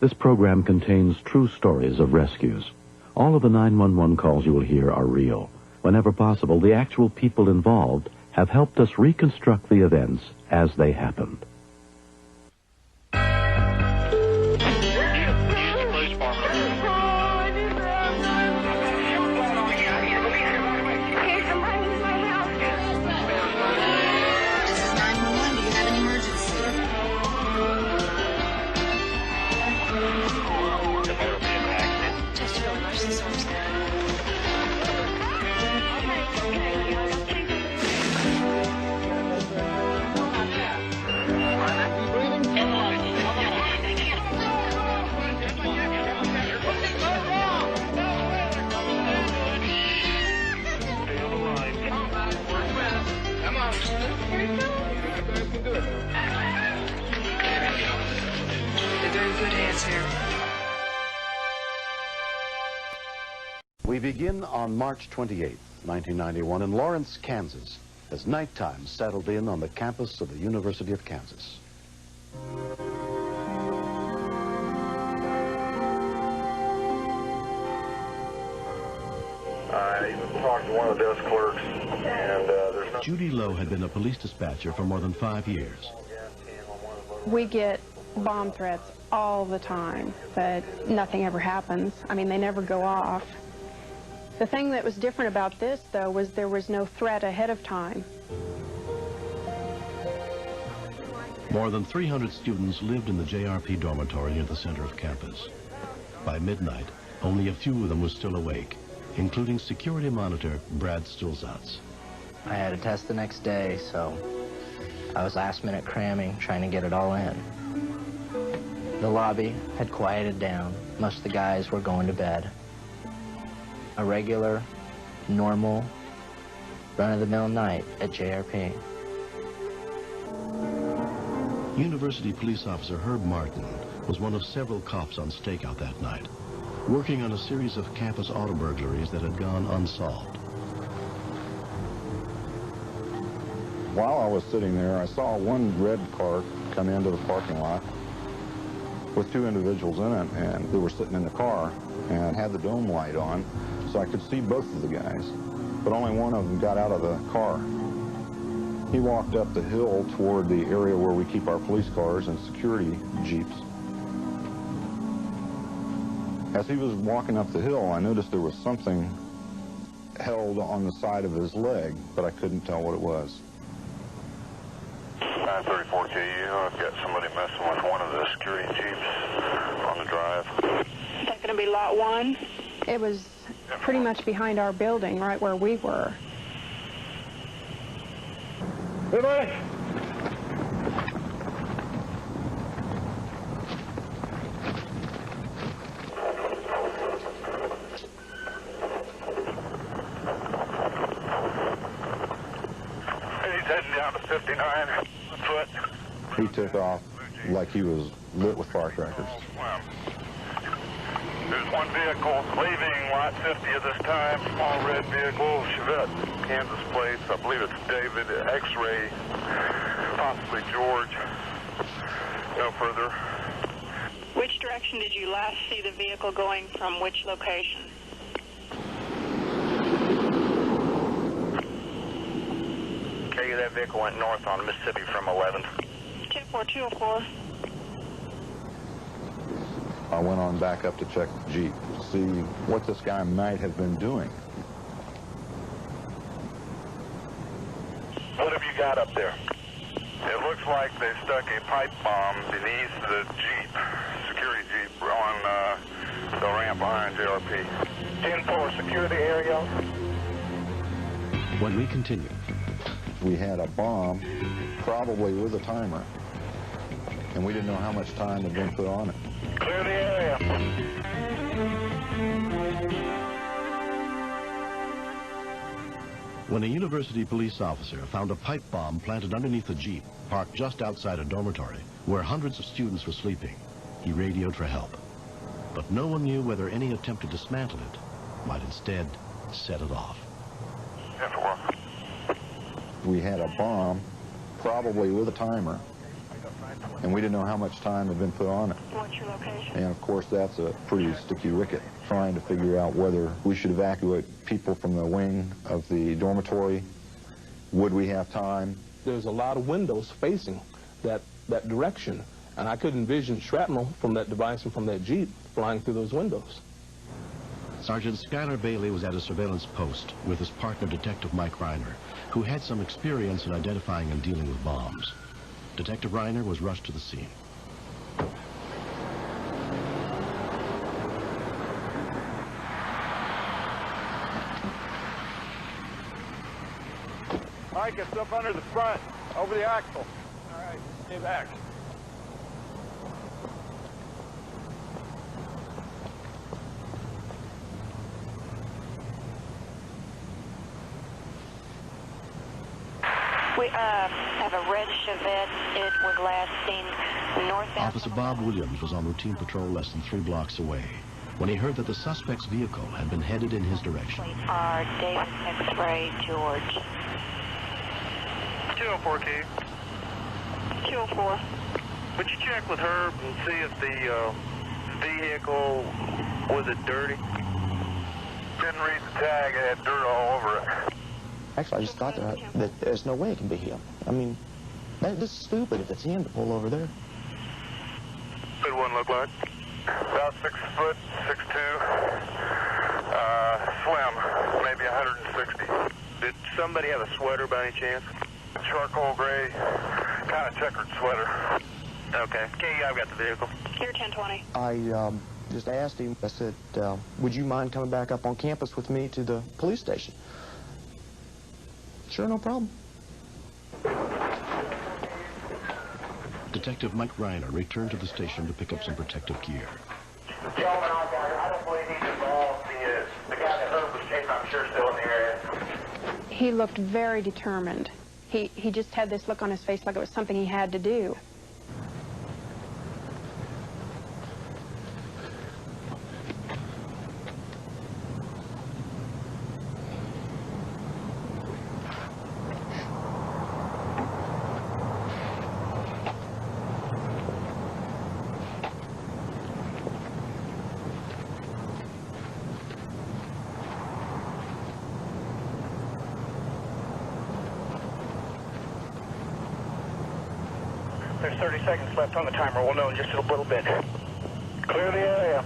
This program contains true stories of rescues. All of the 911 calls you will hear are real. Whenever possible, the actual people involved have helped us reconstruct the events as they happened. We begin on March 28, 1991, in Lawrence, Kansas, as nighttime settled in on the campus of the University of Kansas. I talked to one of the desk clerks, and there's no... Judy Lowe had been a police dispatcher for more than 5 years. We get bomb threats all the time, but nothing ever happens. I mean, they never go off. The thing that was different about this, though, was there was no threat ahead of time. More than 300 students lived in the JRP dormitory near the center of campus. By midnight, only a few of them were still awake, including security monitor Brad Stulzatz. I had a test the next day, so I was last-minute cramming, trying to get it all in. The lobby had quieted down. Most of the guys were going to bed. A regular, normal, run-of-the-mill night at JRP. University police officer Herb Martin was one of several cops on stakeout that night, working on a series of campus auto burglaries that had gone unsolved. While I was sitting there, I saw one red car come into the parking lot with two individuals in it, and they were sitting in the car and had the dome light on, so I could see both of the guys, but only one of them got out of the car. He walked up the hill toward the area where we keep our police cars and security jeeps. As he was walking up the hill, I noticed there was something held on the side of his leg, but I couldn't tell what it was. 934 KU, I've got somebody messing with one of the security jeeps on the drive. Is that going to be lot 1? It was pretty much behind our building, right where we were. Good morning. He's heading down to 59 foot. He took off like he was lit with firecrackers. There's one vehicle leaving lot 50 at this time. Small red vehicle, Chevette, Kansas plates. I believe it's David, X-ray, possibly George. No further. Which direction did you last see the vehicle going from which location? Okay, that vehicle went north on Mississippi from 11th. 24204. I went on back up to check the Jeep to see what this guy might have been doing. What have you got up there? It looks like they stuck a pipe bomb beneath the Jeep, security Jeep, on the ramp behind JRP. 10-4, secure the area. When we continue, We had a bomb, probably with a timer, and we didn't know how much time had been put on it. Clear the area. When a university police officer found a pipe bomb planted underneath a Jeep parked just outside a dormitory where hundreds of students were sleeping, he radioed for help. But no one knew whether any attempt to dismantle it might instead set it off. We had a bomb, probably with a timer, and we didn't know how much time had been put on it. What's your location? And of course, that's a pretty sticky wicket, trying to figure out whether we should evacuate people from the wing of the dormitory. Would we have time? There's a lot of windows facing that direction, and I could envision shrapnel from that device and from that Jeep flying through those windows. Sergeant Skylar Bailey was at a surveillance post with his partner, Detective Mike Reiner, who had some experience in identifying and dealing with bombs. Detective Reiner was rushed to the scene. Mike, it's up under the front, over the axle. All right, stay back. We have a red Chevette. It was last seen northbound. Officer Bob Williams was on routine patrol less than 3 blocks away when he heard that the suspect's vehicle had been headed in his direction. Are David X-ray George. 204 Key. 204. Would you check with Herb and see if the vehicle, was it dirty? Didn't read the tag, it had dirt all over it. Actually, I just thought that there's no way it can be him. I mean, this is stupid if it's him to pull over there. Good one look like? About 6 foot, 6'2". Slim, maybe 160. Did somebody have a sweater by any chance? Charcoal gray, kind of checkered sweater. Okay. Okay, I've got the vehicle. Here, 1020. I just asked him, I said, would you mind coming back up on campus with me to the police station? Sure, no problem. Detective Mike Reiner returned to the station to pick up some protective gear. Gentlemen, I don't believe he's involved. The guy that Herb was chasing, I'm sure, still in the area. He looked very determined. He just had this look on his face like it was something he had to do. There's 30 seconds left on the timer. We'll know in just a little bit. Clear the area.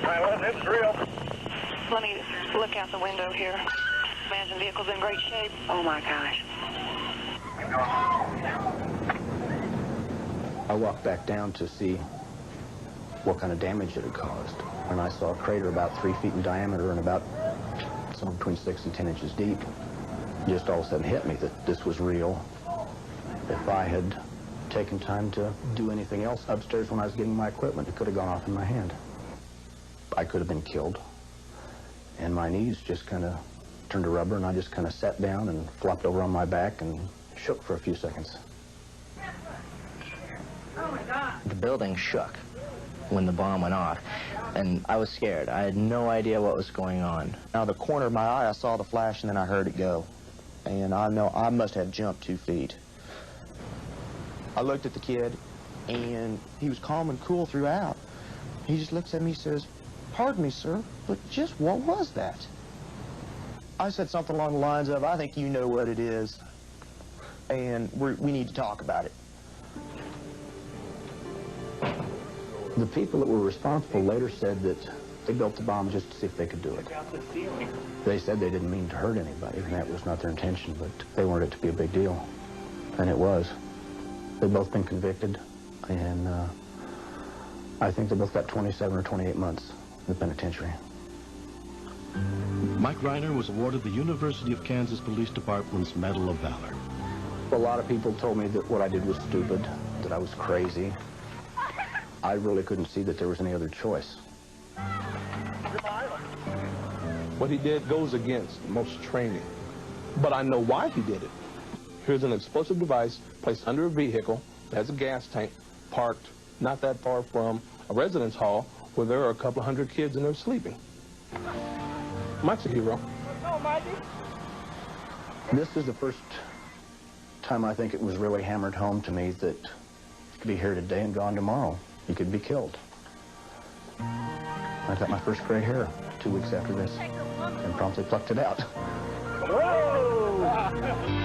Pilot, it's real. Let me look out the window here. Imagine the vehicle's in great shape. Oh my gosh. I walked back down to see what kind of damage it had caused. And I saw a crater about 3 feet in diameter and about somewhere between 6 and 10 inches deep. Just all of a sudden hit me that this was real. If I had taken time to do anything else upstairs when I was getting my equipment, it could have gone off in my hand. I could have been killed. And my knees just kind of turned to rubber, and I just kind of sat down and flopped over on my back and shook for a few seconds. Oh my God. The building shook when the bomb went off, and I was scared. I had no idea what was going on. Out of the corner of my eye, I saw the flash, and then I heard it go. And I know I must have jumped 2 feet. I looked at the kid, and he was calm and cool throughout. He just looks at me and says, "Pardon me, sir, but just what was that?" I said something along the lines of, "I think you know what it is, and we need to talk about it." The people that were responsible later said that they built the bomb just to see if they could do it. They said they didn't mean to hurt anybody, and that was not their intention, but they wanted it to be a big deal, and it was. They've both been convicted, and I think they both got 27 or 28 months in the penitentiary. Mike Reiner was awarded the University of Kansas Police Department's Medal of Valor. A lot of people told me that what I did was stupid, that I was crazy. I really couldn't see that there was any other choice. What he did goes against most training. But I know why he did it. Here's an explosive device placed under a vehicle that has a gas tank parked not that far from a residence hall where there are a couple hundred kids and they're sleeping. Mike's a hero. This is the first time I think it was really hammered home to me that you could be here today and gone tomorrow. You could be killed. I got my first gray hair 2 weeks after this and promptly plucked it out. Whoa!